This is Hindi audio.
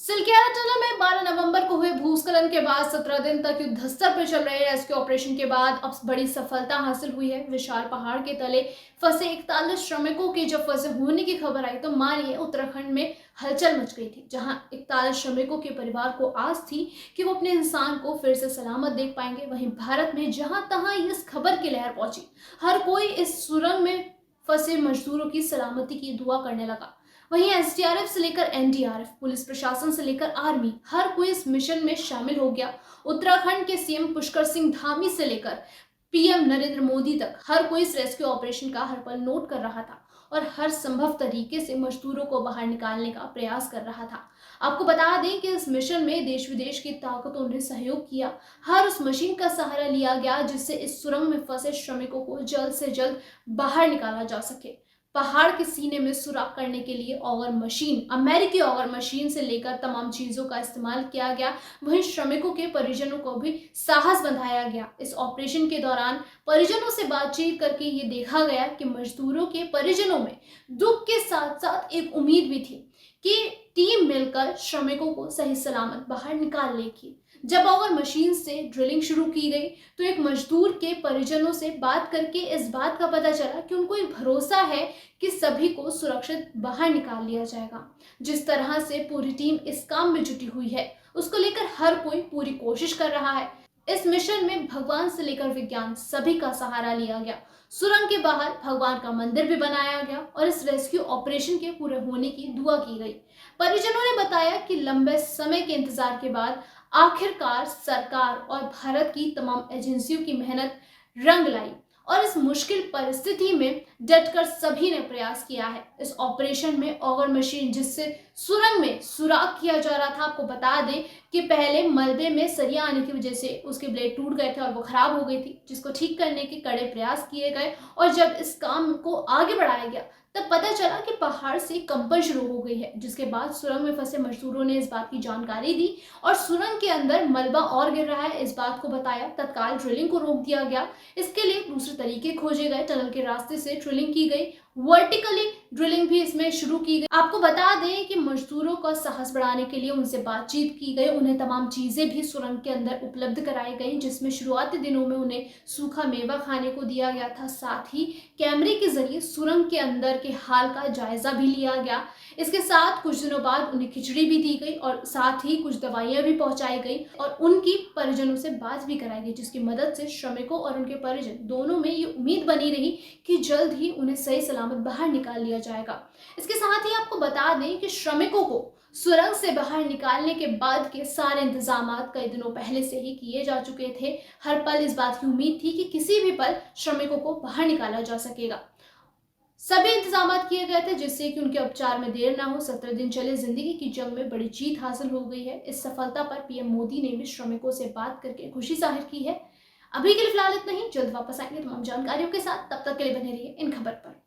सिलक्यारा टनल में 12 नवंबर को हुए भूस्खलन के बाद 17 दिन तक युद्ध स्तर पर चल रहे रेस्क्यू ऑपरेशन के बाद अब बड़ी सफलता हासिल हुई है। विशाल पहाड़ के तले फंसे 41 श्रमिकों के जब फंसे होने की खबर आई तो मानिए उत्तराखंड में हलचल मच गई थी, जहां 41 श्रमिकों के परिवार को आस थी कि वो अपने इंसान को फिर से सलामत देख पाएंगे। वहीं भारत में जहां तहां इस खबर की लहर पहुंची, हर कोई इस सुरंग में फंसे मजदूरों की सलामती की दुआ करने लगा। वहीं एसडीआरएफ से लेकर एनडीआरएफ, पुलिस प्रशासन से लेकर आर्मी, हर कोई इस मिशन में शामिल हो गया। उत्तराखंड के सीएम पुष्कर सिंह धामी से लेकर पीएम नरेंद्र मोदी तक हर कोई इस रेस्क्यू ऑपरेशन का हर पल नोट कर रहा था और हर संभव तरीके से मजदूरों को बाहर निकालने का प्रयास कर रहा था। आपको बता दें कि इस मिशन में देश विदेश की ताकतों ने सहयोग किया। हर उस मशीन का सहारा लिया गया जिससे इस सुरंग में फंसे श्रमिकों को जल्द से जल्द बाहर निकाला जा सके। पहाड़ के सीने में सुराख करने के लिए ऑगर मशीन, अमेरिकी ऑगर मशीन से लेकर तमाम चीजों का इस्तेमाल किया गया। वहीं श्रमिकों के परिजनों को भी साहस बंधाया गया। इस ऑपरेशन के दौरान परिजनों से बातचीत करके ये देखा गया कि मजदूरों के परिजनों में दुख के साथ साथ एक उम्मीद भी थी कि टीम मिलकर श्रमिकों को सही सलामत बाहर निकाल लेगी। जब ऑगर मशीन से ड्रिलिंग शुरू की गई तो एक मजदूर के परिजनों से बात करके इस बात का पता चला कि उनको एक भरोसा है कि सभी को सुरक्षित बाहर निकाल लिया जाएगा। जिस तरह से पूरी टीम इस काम में जुटी हुई है, उसको लेकर हर कोई पूरी कोशिश कर रहा है। इस मिशन में भगवान से लेकर विज्ञान सभी का सहारा लिया गया। सुरंग के बाहर भगवान का मंदिर भी बनाया गया और इस रेस्क्यू ऑपरेशन के पूरे होने की दुआ की गई। परिजनों ने बताया कि लंबे समय के इंतजार के बाद आखिरकार सरकार और भारत की तमाम एजेंसियों की मेहनत रंग लाई और इस मुश्किल परिस्थिति में डटकर सभी ने प्रयास किया है। इस ऑपरेशन में ऑगर मशीन जिससे सुरंग में सुराख किया जा रहा था, आपको बता दें कि पहले मलबे में सरिया आने की वजह से उसके ब्लेड टूट गए थे और वो खराब हो गई थी, जिसको ठीक करने के कड़े प्रयास किए गए। और जब इस काम को आगे बढ़ाया गया तब पता चला कि पहाड़ से कंपन शुरू हो गई है, जिसके बाद सुरंग में फंसे मजदूरों ने इस बात की जानकारी दी और सुरंग के अंदर मलबा और गिर रहा है, इस बात को बताया। तत्काल ड्रिलिंग को रोक दिया गया। इसके लिए दूसरे तरीके खोजे गए। टनल के रास्ते से ड्रिलिंग की गई, वर्टिकली ड्रिलिंग भी इसमें शुरू की गई। आपको बता दें कि मजदूरों का साहस बढ़ाने के लिए उनसे बातचीत की गई। उन्हें तमाम चीजें भी सुरंग के अंदर उपलब्ध कराई गई, जिसमें शुरुआती दिनों में उन्हें सूखा मेवा खाने को दिया गया था। साथ ही कैमरे के जरिए सुरंग के अंदर के हाल का जायजा भी लिया गया। इसके साथ कुछ दिनों बाद उन्हें खिचड़ी भी दी गई और साथ ही कुछ दवाइयां भी पहुंचाई गई और उनकी परिजनों से बात भी कराई गई, जिसकी मदद से श्रमिकों और उनके परिजन दोनों में ये उम्मीद बनी रही कि जल्द ही उन्हें सही सलामत बाहर निकाल लिया जाएगा। इसके साथ ही आपको बता दें कि श्रमिकों को सुरंग से बाहर निकालने के बाद के सारे इंतजाम कई दिनों पहले से ही किए जा चुके थे। हर पल इस बात की उम्मीद थी कि किसी भी पल श्रमिकों को बाहर निकाला जा सकेगा। सभी इंतजाम किए गए थे जिससे कि उनके उपचार में देर ना हो। 17 दिन चले जिंदगी की जंग में बड़ी जीत हासिल हो गई है। इस सफलता पर पीएम मोदी ने भी श्रमिकों से बात करके खुशी जाहिर की है। अभी के लिए फिलहाल इतना ही, जल्द वापस आएंगे तमाम जानकारियों के साथ। तब तक के लिए बने रहिए इन खबर पर।